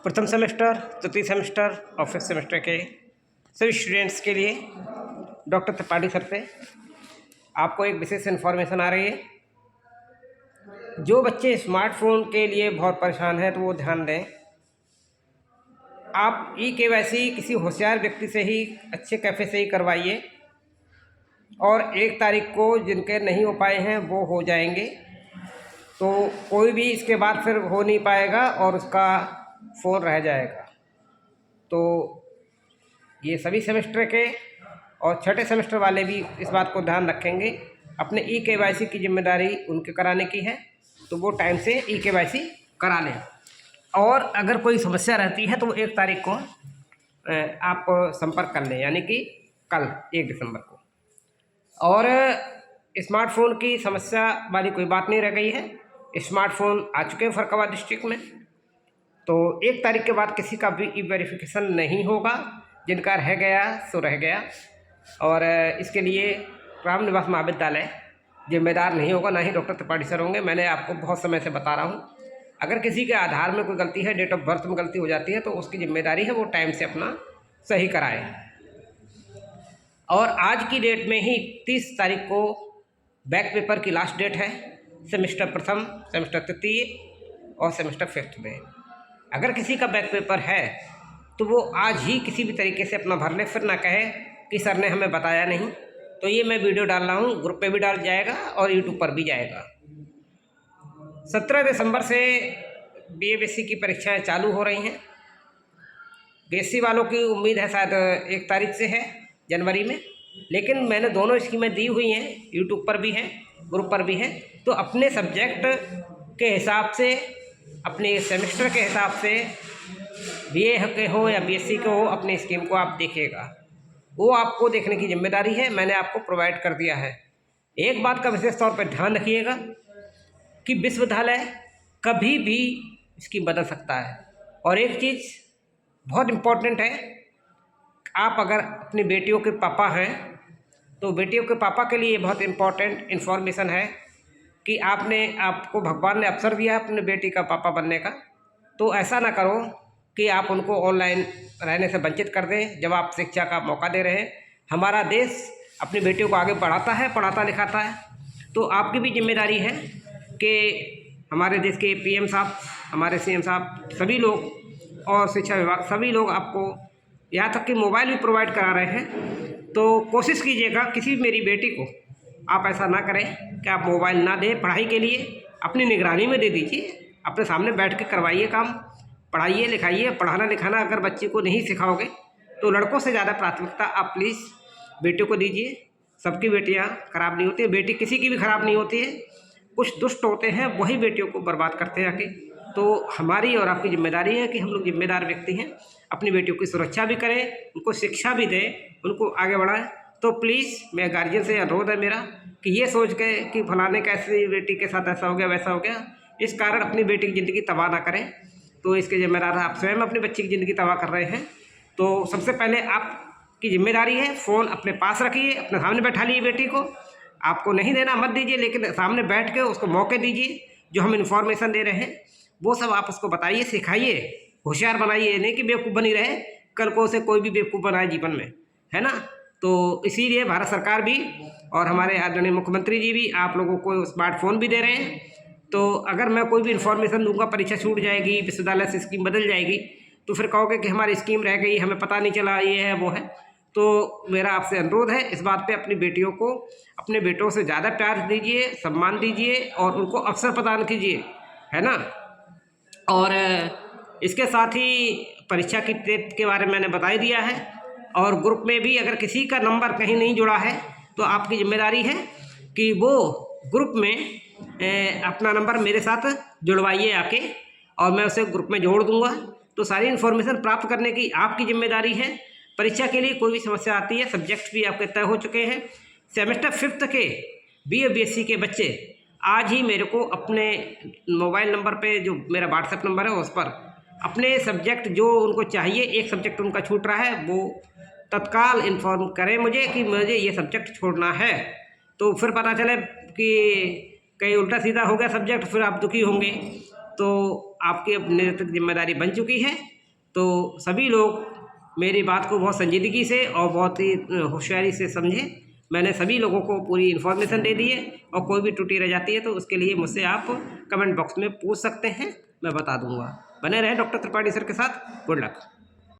प्रथम सेमेस्टर, तृतीय सेमेस्टर और फिफ्थ सेमेस्टर के सभी स्टूडेंट्स के लिए डॉक्टर त्रिपाठी सर से आपको एक विशेष इन्फॉर्मेशन आ रही है। जो बच्चे स्मार्टफोन के लिए बहुत परेशान हैं तो वो ध्यान दें। आप ई-केवाईसी किसी होशियार व्यक्ति से ही, अच्छे कैफ़े से ही करवाइए और 1 तारीख को जिनके नहीं हो पाए हैं वो हो जाएंगे, तो कोई भी इसके बाद फिर हो नहीं पाएगा और उसका फ़ोन रह जाएगा। तो ये सभी सेमेस्टर के और छठे सेमेस्टर वाले भी इस बात को ध्यान रखेंगे। अपने ई-केवाईसी की जिम्मेदारी उनके कराने की है, तो वो टाइम से ई-केवाईसी करा लें। और अगर कोई समस्या रहती है तो वो 1 तारीख को आप संपर्क कर लें, यानी कि कल 1 दिसंबर को। और स्मार्टफ़ोन की समस्या वाली कोई बात नहीं रह गई है। स्मार्टफ़ोन आ चुके हैं फर्रुखाबाद डिस्ट्रिक्ट में, तो 1 तारीख के बाद किसी का भी ई-वेरिफिकेशन नहीं होगा। जिनका रह गया सो रह गया। और इसके लिए राम निवास महाविद्यालय जिम्मेदार नहीं होगा, ना ही डॉक्टर त्रिपाठी सर होंगे। मैंने आपको बहुत समय से बता रहा हूँ, अगर किसी के आधार में कोई गलती है, डेट ऑफ बर्थ में गलती हो जाती है, तो उसकी जिम्मेदारी है वो टाइम से अपना सही कराए। और आज की डेट में ही 30 तारीख को बैक पेपर की लास्ट डेट है, सेमेस्टर प्रथम, सेमेस्टर तृतीय और सेमेस्टर फिफ्थ में। अगर किसी का बैक पेपर है तो वो आज ही किसी भी तरीके से अपना भर ले, फिर ना कहे कि सर ने हमें बताया नहीं। तो ये मैं वीडियो डाल रहा हूँ, ग्रुप पे भी डाल जाएगा और यूट्यूब पर भी जाएगा। 17 दिसंबर से BA-BSc की परीक्षाएं चालू हो रही हैं। BSc वालों की उम्मीद है शायद 1 तारीख से है जनवरी में, लेकिन मैंने दोनों स्कीमें दी हुई हैं, यूट्यूब पर भी हैं, ग्रुप पर भी हैं। तो अपने सब्जेक्ट के हिसाब से, अपने सेमेस्टर के हिसाब से, BA के हो या BSc के हो, अपनी स्कीम को आप देखिएगा। वो आपको देखने की जिम्मेदारी है, मैंने आपको प्रोवाइड कर दिया है। एक बात का विशेष तौर पर ध्यान रखिएगा कि विश्वविद्यालय कभी भी स्कीम बदल सकता है। और एक चीज़ बहुत इम्पोर्टेंट है, आप अगर अपनी बेटियों के पापा हैं तो बेटियों के पापा के लिए बहुत इम्पोर्टेंट इन्फॉर्मेशन है कि आपको भगवान ने अवसर दिया अपने बेटी का पापा बनने का, तो ऐसा ना करो कि आप उनको ऑनलाइन रहने से वंचित कर दें जब आप शिक्षा का मौका दे रहे हैं। हमारा देश अपनी बेटियों को आगे बढ़ाता है, पढ़ाता लिखाता है, तो आपकी भी जिम्मेदारी है कि हमारे देश के PM साहब, हमारे CM साहब, सभी लोग और शिक्षा विभाग सभी लोग आपको यहाँ तक कि मोबाइल भी प्रोवाइड करा रहे हैं। तो कोशिश कीजिएगा किसी मेरी बेटी को आप ऐसा ना करें कि आप मोबाइल ना दें पढ़ाई के लिए, अपनी निगरानी में दे दीजिए, अपने सामने बैठ के करवाइए काम, पढ़ाइए लिखाइए। पढ़ाना लिखाना अगर बच्चे को नहीं सिखाओगे तो लड़कों से ज़्यादा प्राथमिकता आप प्लीज़ बेटियों को दीजिए। सबकी बेटियाँ ख़राब नहीं होती है, बेटी किसी की भी ख़राब नहीं होती है। कुछ दुष्ट होते हैं, वही बेटियों को बर्बाद करते हैं आके। तो हमारी और आपकी जिम्मेदारी है कि हम लोग जिम्मेदार व्यक्ति हैं, अपनी बेटियों की सुरक्षा भी करें, उनको शिक्षा भी दें, उनको आगे बढ़ाएं। तो प्लीज़ मैं गार्जियन से अनुरोध है मेरा कि ये सोच के कि फलाने कैसे बेटी के साथ ऐसा हो गया वैसा हो गया, इस कारण अपनी बेटी की ज़िंदगी तबाह ना करें। तो इसके जिम्मेदार आप स्वयं अपनी बच्ची की ज़िंदगी तबाह कर रहे हैं। तो सबसे पहले आपकी जिम्मेदारी है, फ़ोन अपने पास रखिए, अपने सामने बैठा लीजिए बेटी को। आपको नहीं देना मत दीजिए, लेकिन सामने बैठ के उसको मौके दीजिए। जो हम इन्फॉर्मेशन दे रहे हैं वो सब आप उसको बताइए, सिखाइए, होशियार बनाइए, नहीं कि बेवकूफ़ बनी रहे, कल को उसे कोई भी बेवकूफ़ बनाए जीवन में, है ना। तो इसीलिए भारत सरकार भी और हमारे आदरणीय मुख्यमंत्री जी भी आप लोगों को स्मार्टफोन भी दे रहे हैं। तो अगर मैं कोई भी इन्फॉर्मेशन दूंगा, परीक्षा छूट जाएगी, विश्वविद्यालय से स्कीम बदल जाएगी, तो फिर कहोगे कि हमारी स्कीम रह गई, हमें पता नहीं चला, ये है वो है। तो मेरा आपसे अनुरोध है इस बात पे अपनी बेटियों को, अपने बेटों से ज़्यादा प्यार दीजिए, सम्मान दीजिए और उनको अवसर प्रदान कीजिए, है ना। और इसके साथ ही परीक्षा की डेट के बारे में मैंने बता ही दिया है। और ग्रुप में भी अगर किसी का नंबर कहीं नहीं जुड़ा है तो आपकी जिम्मेदारी है कि वो ग्रुप में अपना नंबर मेरे साथ जुड़वाइए आके, और मैं उसे ग्रुप में जोड़ दूंगा। तो सारी इन्फॉर्मेशन प्राप्त करने की आपकी जिम्मेदारी है। परीक्षा के लिए कोई भी समस्या आती है, सब्जेक्ट भी आपके तय हो चुके हैं। सेमेस्टर फिफ्थ के BA-BSc के बच्चे आज ही मेरे को अपने मोबाइल नंबर पे, जो मेरा व्हाट्सएप नंबर है उस पर, अपने सब्जेक्ट जो उनको चाहिए, एक सब्जेक्ट उनका छूट रहा है, वो तत्काल इन्फॉर्म करें मुझे कि मुझे ये सब्जेक्ट छोड़ना है। तो फिर पता चले कि कहीं उल्टा सीधा हो गया सब्जेक्ट, फिर आप दुखी होंगे। तो आपकी अब नैतिक जिम्मेदारी बन चुकी है। तो सभी लोग मेरी बात को बहुत संजीदगी से और बहुत ही होशियारी से समझें। मैंने सभी लोगों को पूरी इन्फॉर्मेशन दे दी है, और कोई भी त्रुटि रह जाती है तो उसके लिए मुझसे आप कमेंट बॉक्स में पूछ सकते हैं, मैं बता दूंगा। बने रहें डॉक्टर त्रिपाठी सर के साथ। Good luck.